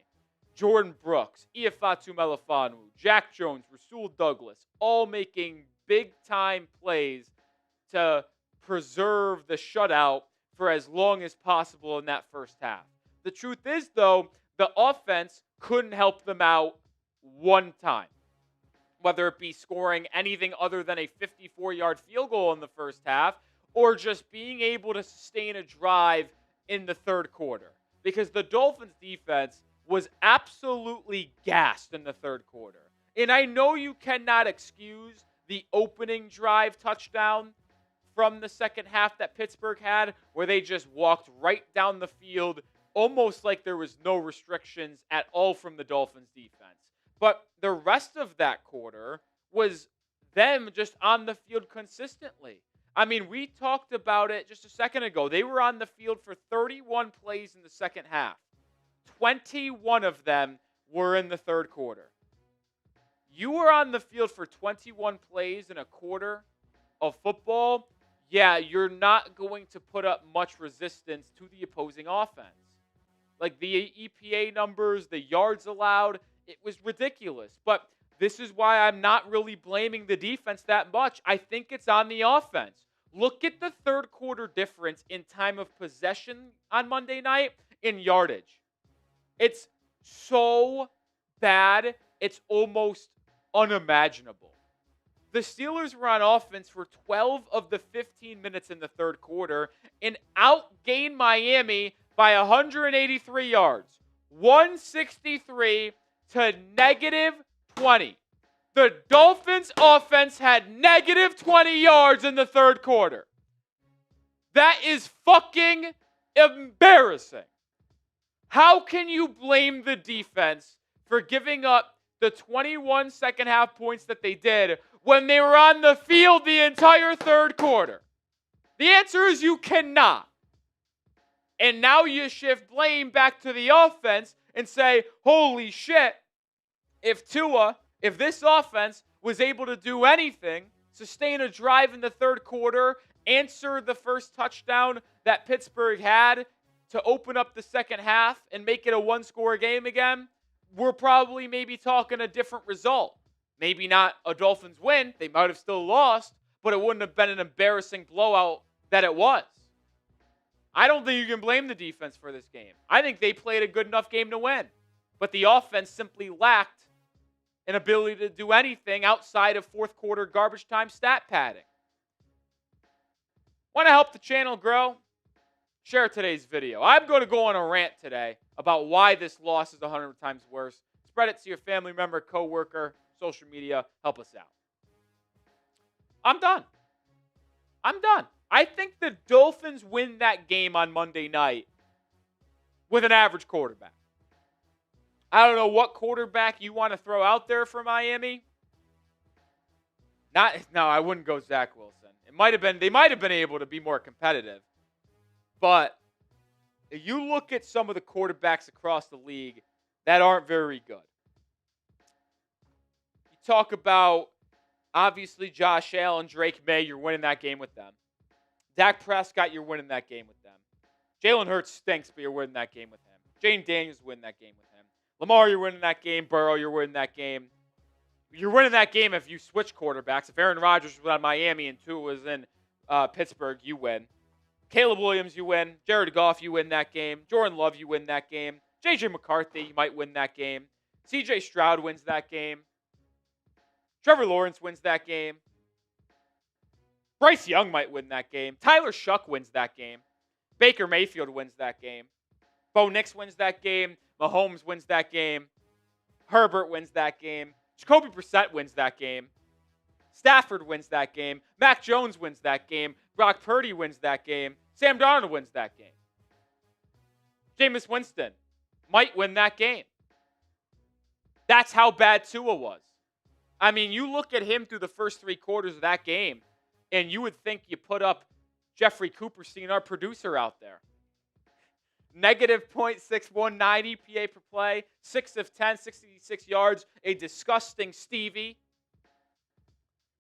Jordan Brooks, Iafatu Melifanu, Jack Jones, Rasul Douglas, all making big-time plays to preserve the shutout for as long as possible in that first half. The truth is, though, the offense couldn't help them out one time, whether it be scoring anything other than a 54-yard field goal in the first half or just being able to sustain a drive in the third quarter. Because the Dolphins defense was absolutely gassed in the third quarter. And I know you cannot excuse the opening drive touchdown from the second half that Pittsburgh had, where they just walked right down the field, almost like there was no restrictions at all from the Dolphins defense. But the rest of that quarter was them just on the field consistently. I mean, we talked about it just a second ago. They were on the field for 31 plays in the second half. 21 of them were in the third quarter. You were on the field for 21 plays in a quarter of football. Yeah, you're not going to put up much resistance to the opposing offense. Like the EPA numbers, the yards allowed, it was ridiculous. But this is why I'm not really blaming the defense that much. I think it's on the offense. Look at the third quarter difference in time of possession on Monday night in yardage. It's so bad, it's almost unimaginable. The Steelers were on offense for 12 of the 15 minutes in the third quarter and outgained Miami by 183 yards, 163 to negative 20. The Dolphins offense had negative 20 yards in the third quarter. That is fucking embarrassing. How can you blame the defense for giving up the 21 second half points that they did when they were on the field the entire third quarter? The answer is you cannot. And now you shift blame back to the offense and say, holy shit, if this offense was able to do anything, sustain a drive in the third quarter, answer the first touchdown that Pittsburgh had to open up the second half and make it a one-score game again, we're probably maybe talking a different result. Maybe not a Dolphins win. They might have still lost, but it wouldn't have been an embarrassing blowout that it was. I don't think you can blame the defense for this game. I think they played a good enough game to win. But the offense simply lacked an ability to do anything outside of fourth quarter garbage time stat padding. Want to help the channel grow? Share today's video. I'm going to go on a rant today about why this loss is 100 times worse. It's Spread it to your family member, coworker, social media. Help us out. I'm done. I think the Dolphins win that game on Monday night with an average quarterback. I don't know what quarterback you want to throw out there for Miami. No, I wouldn't go Zach Wilson. They might have been able to be more competitive. But if you look at some of the quarterbacks across the league that aren't very good. You talk about, obviously, Josh Allen, Drake May, you're winning that game with them. Dak Prescott, you're winning that game with them. Jalen Hurts stinks, but you're winning that game with him. Jane Daniels winning that game with him. Lamar, you're winning that game. Burrow, you're winning that game. You're winning that game if you switch quarterbacks. If Aaron Rodgers was on Miami and Tua was in Pittsburgh, you win. Caleb Williams, you win. Jared Goff, you win that game. Jordan Love, you win that game. J.J. McCarthy, you might win that game. C.J. Stroud wins that game. Trevor Lawrence wins that game. Bryce Young might win that game. Tyler Shuck wins that game. Baker Mayfield wins that game. Bo Nix wins that game. Mahomes wins that game. Herbert wins that game. Jacoby Brissett wins that game. Stafford wins that game. Mac Jones wins that game. Brock Purdy wins that game. Sam Darnold wins that game. Jameis Winston might win that game. That's how bad Tua was. I mean, you look at him through the first 3 quarters of that game, and you would think you put up Jeffrey Cooperstein, our producer, out there. Negative .619 EPA per play, 6 of 10, 66 yards, a disgusting Stevie.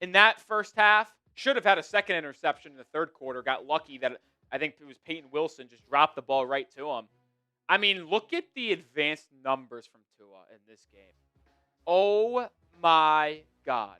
In that first half, should have had a second interception in the third quarter. Got lucky that I think it was Peyton Wilson just dropped the ball right to him. I mean, look at the advanced numbers from Tua in this game. Oh my God.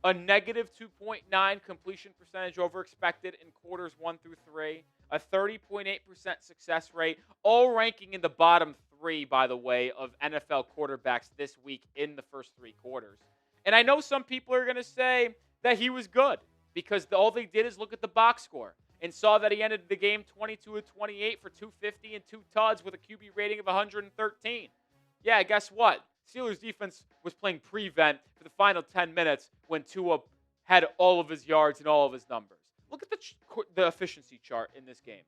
A negative 2.9 completion percentage over expected in quarters 1 through 3. A 30.8% success rate. All ranking in the bottom 3, by the way, of NFL quarterbacks this week in the first 3 quarters. And I know some people are going to say that he was good because all they did is look at the box score and saw that he ended the game 22 of 28 for 250 and 2 tuds with a QB rating of 113. Yeah, guess what? Steelers defense was playing prevent for the final 10 minutes when Tua had all of his yards and all of his numbers. Look at the efficiency chart in this game.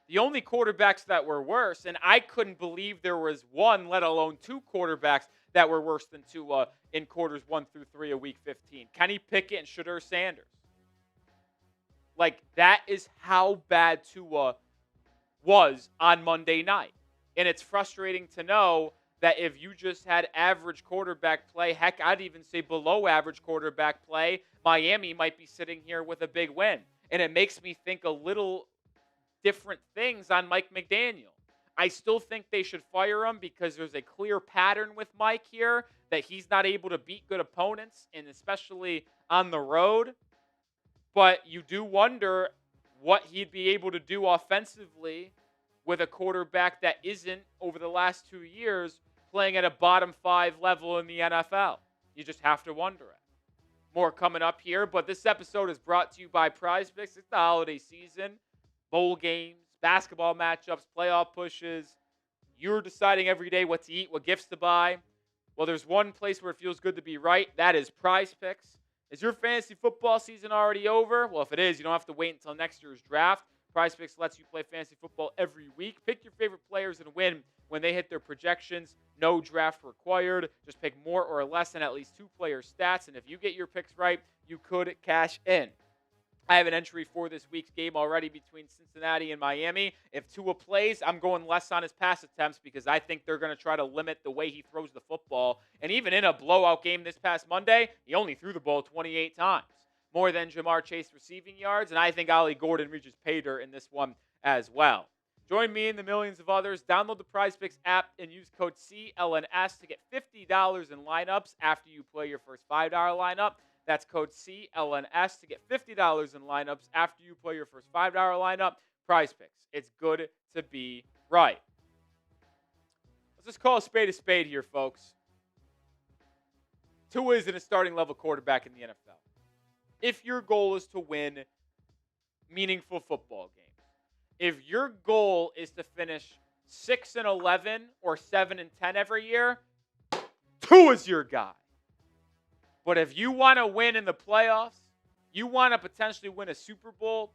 The only quarterbacks that were worse, and I couldn't believe there was one, let alone 2 quarterbacks that were worse than Tua in quarters 1 through 3 of Week 15. Kenny Pickett and Shedeur Sanders. Like, that is how bad Tua was on Monday night. And it's frustrating to know that if you just had average quarterback play, heck, I'd even say below average quarterback play, Miami might be sitting here with a big win. And it makes me think a little different things on Mike McDaniel. I still think they should fire him because there's a clear pattern with Mike here that he's not able to beat good opponents, and especially on the road. But you do wonder what he'd be able to do offensively with a quarterback that isn't, over the last 2 years, playing at a bottom 5 level in the NFL. You just have to wonder it. More coming up here, but this episode is brought to you by Prize Picks. It's the holiday season. Bowl games, basketball matchups, playoff pushes. You're deciding every day what to eat, what gifts to buy. Well, there's one place where it feels good to be right. That is Prize Picks. Is your fantasy football season already over? Well, if it is, you don't have to wait until next year's draft. Prize Picks lets you play fantasy football every week. Pick your favorite players and win when they hit their projections. No draft required. Just pick more or less than at least 2 players' stats. And if you get your picks right, you could cash in. I have an entry for this week's game already between Cincinnati and Miami. If Tua plays, I'm going less on his pass attempts because I think they're going to try to limit the way he throws the football. And even in a blowout game this past Monday, he only threw the ball 28 times. More than Jamar Chase receiving yards, and I think Ollie Gordon reaches pay dirt in this one as well. Join me and the millions of others. Download the Prize Picks app and use code CLNS to get $50 in lineups after you play your first $5 lineup. That's code CLNS to get $50 in lineups after you play your first $5 lineup. Prize Picks. It's good to be right. Let's just call a spade here, folks. Tua isn't a starting level quarterback in the NFL. If your goal is to win meaningful football games, If your goal is to finish 6-11 or 7-10 every year, Tua's your guy. But if you want to win in the playoffs, you want to potentially win a Super Bowl,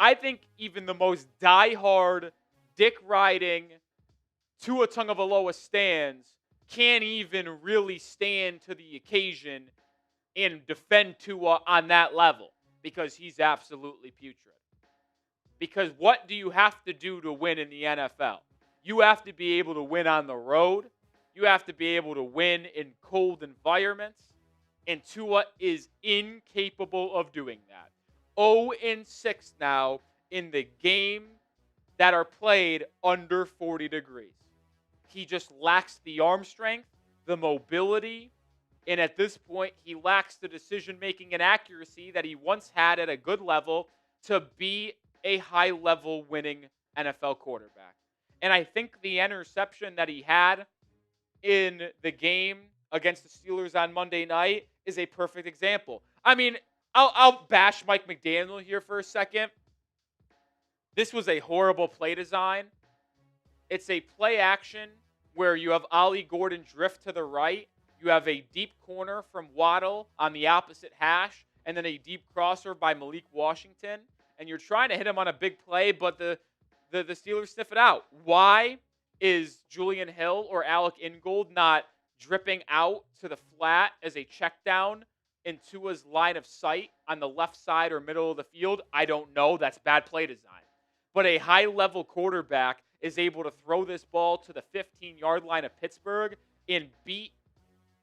I think even the most diehard, dick-riding Tua Tagovailoa stands can't even really stand to the occasion and defend Tua on that level because he's absolutely putrid. Because what do you have to do to win in the NFL? You have to be able to win on the road. You have to be able to win in cold environments. And Tua is incapable of doing that. 0-6 now in the game that are played under 40 degrees. He just lacks the arm strength, the mobility, and at this point, he lacks the decision-making and accuracy that he once had at a good level to be a high-level winning NFL quarterback. And I think the interception that he had in the game against the Steelers on Monday night is a perfect example. I mean, I'll bash Mike McDaniel here for a second. This was a horrible play design. It's a play action where you have Ollie Gordon drift to the right. You have a deep corner from Waddle on the opposite hash, and then a deep crosser by Malik Washington. And you're trying to hit him on a big play, but the Steelers sniff it out. Why is Julian Hill or Alec Ingold not dripping out to the flat as a check down in Tua's line of sight on the left side or middle of the field? I don't know. That's bad play design. But a high-level quarterback is able to throw this ball to the 15-yard line of Pittsburgh and beat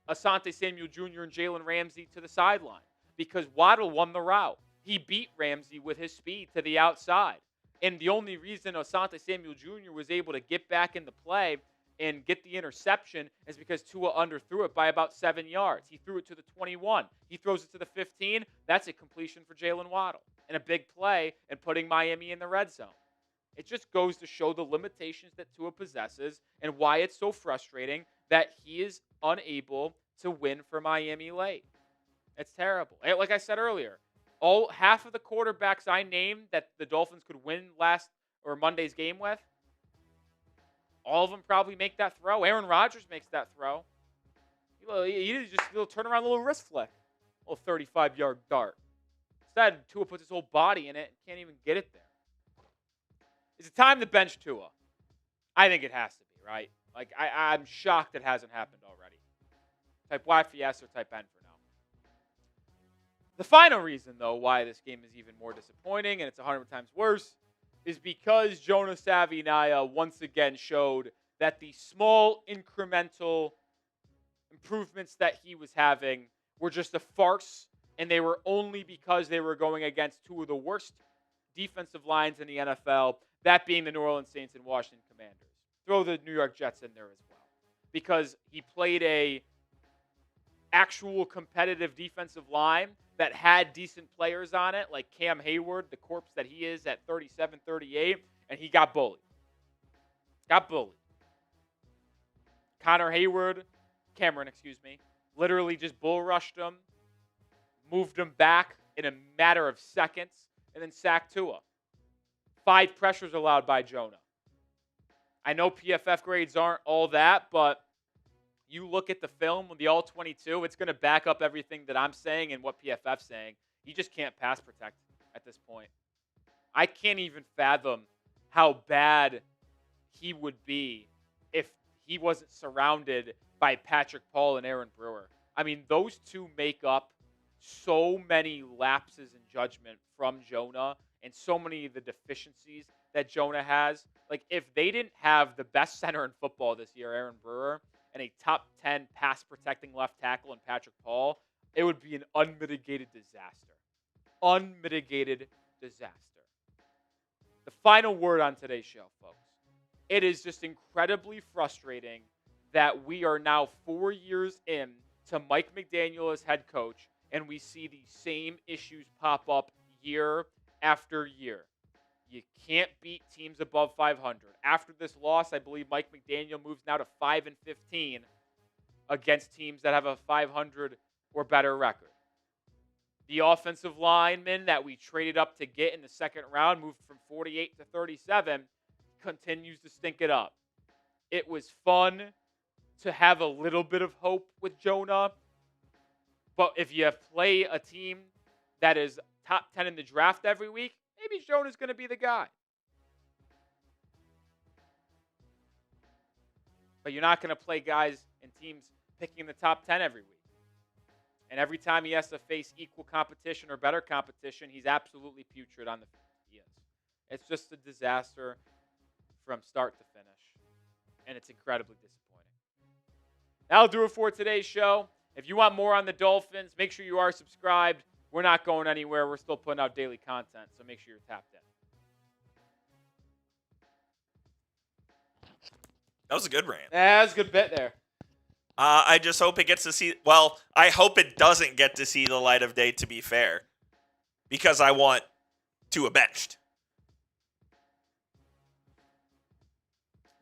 Asante Samuel Jr. and Jalen Ramsey to the sideline because Waddle won the route. He beat Ramsey with his speed to the outside. And the only reason Asante Samuel Jr. was able to get back into play and get the interception is because Tua underthrew it by about 7 yards. He threw it to the 21. He throws it to the 15. That's a completion for Jalen Waddle and a big play and putting Miami in the red zone. It just goes to show the limitations that Tua possesses and why it's so frustrating that he is unable to win for Miami late. It's terrible. Like I said earlier, half of the quarterbacks I named that the Dolphins could win Monday's game with, all of them probably make that throw. Aaron Rodgers makes that throw. He'll turn around a little wrist flick, a little 35-yard dart. Instead, Tua puts his whole body in it and can't even get it there. Is it time to bench Tua? I think it has to be, right? Like, I'm shocked it hasn't happened already. Type Y for yes or type N for no. The final reason, though, why this game is even more disappointing and it's 100 times worse is because Jonah Savinaya once again showed that the small incremental improvements that he was having were just a farce, and they were only because they were going against two of the worst defensive lines in the NFL, that being the New Orleans Saints and Washington Commanders. Throw the New York Jets in there as well. Because he played a actual competitive defensive line that had decent players on it, like Cam Hayward, the corpse that he is at 37, 38, and he got bullied. Cameron, literally just bull rushed him, moved him back in a matter of seconds, and then sacked Tua. 5 pressures allowed by Jonah. I know PFF grades aren't all that, but you look at the film with the All-22, it's going to back up everything that I'm saying and what PFF's saying. You just can't pass protect at this point. I can't even fathom how bad he would be if he wasn't surrounded by Patrick Paul and Aaron Brewer. I mean, those two make up so many lapses in judgment from Jonah and so many of the deficiencies that Jonah has. Like, if they didn't have the best center in football this year, Aaron Brewer, and a top 10 pass-protecting left tackle in Patrick Paul, it would be an unmitigated disaster. Unmitigated disaster. The final word on today's show, folks. It is just incredibly frustrating that we are now 4 years in to Mike McDaniel as head coach, and we see the same issues pop up year after year. You can't beat teams above 500. After this loss, I believe Mike McDaniel moves now to 5-15 against teams that have a 500 or better record. The offensive lineman that we traded up to get in the second round, moved from 48 to 37, continues to stink it up. It was fun to have a little bit of hope with Jonah. But if you play a team that is top 10 in the draft every week, maybe Jonah's going to be the guy. But you're not going to play guys and teams picking the top 10 every week. And every time he has to face equal competition or better competition, he's absolutely putrid on the field. He is. It's just a disaster from start to finish. And it's incredibly disappointing. That'll do it for today's show. If you want more on the Dolphins, make sure you are subscribed. We're not going anywhere. We're still putting out daily content, so make sure you're tapped in. That was a good rant. That was a good bit there. I just hope it gets to see... Well, I hope it doesn't get to see the light of day, to be fair. Because I want Tua benched.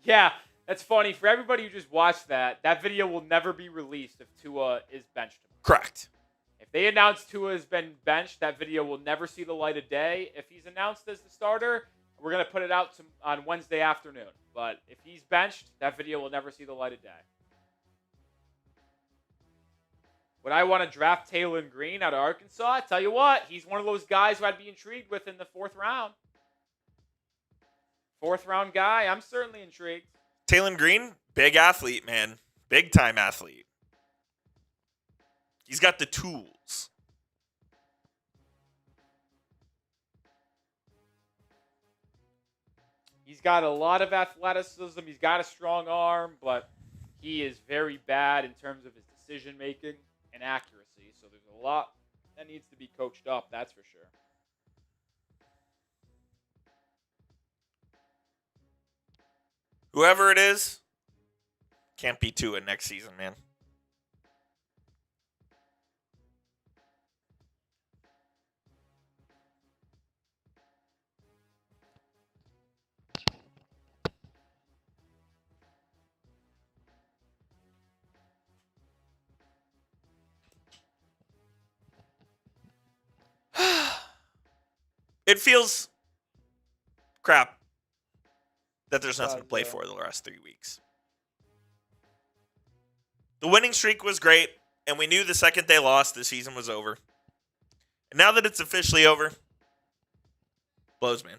Yeah, that's funny. For everybody who just watched that video will never be released if Tua is benched. Correct. If they announce Tua has been benched, that video will never see the light of day. If he's announced as the starter, we're going to put it out on Wednesday afternoon. But if he's benched, that video will never see the light of day. Would I want to draft Taylon Green out of Arkansas? I tell you what, he's one of those guys who I'd be intrigued with in the fourth round. Fourth round guy, I'm certainly intrigued. Taylon Green, big athlete, man. Big time athlete. He's got the tools. He's got a lot of athleticism. He's got a strong arm, but he is very bad in terms of his decision making and accuracy. So there's a lot that needs to be coached up, that's for sure. Whoever it is, can't be Tua next season, man. It feels crap that there's nothing to play for the last 3 weeks. The winning streak was great, and we knew the second they lost, the season was over. And now that it's officially over, blows, man.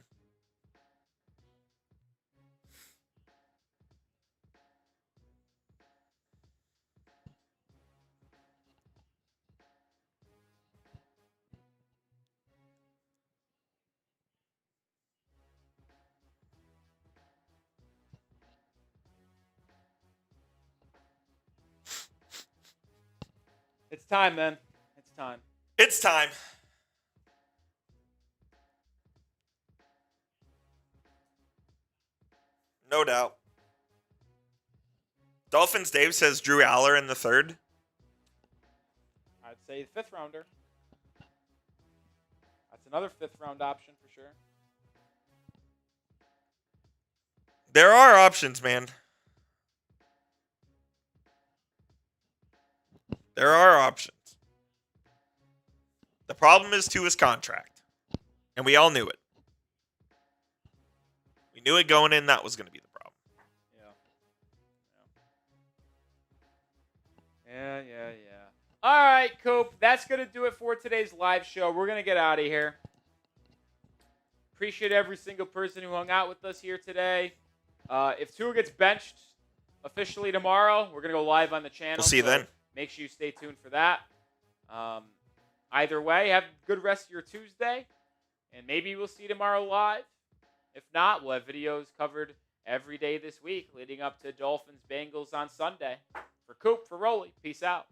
It's time, man. It's time. It's time. No doubt. Dolphins Dave says Drew Aller in the third. I'd say fifth rounder. That's another fifth round option for sure. There are options, man. There are options. The problem is Tua's contract. And we all knew it. We knew it going in, that was going to be the problem. Yeah. All right, Coop. That's going to do it for today's live show. We're going to get out of here. Appreciate every single person who hung out with us here today. If Tua gets benched officially tomorrow, we're going to go live on the channel. We'll see you then. Make sure you stay tuned for that. Either way, have a good rest of your Tuesday. And maybe we'll see you tomorrow live. If not, we'll have videos covered every day this week leading up to Dolphins Bengals on Sunday. For Coop, for Rolly, peace out.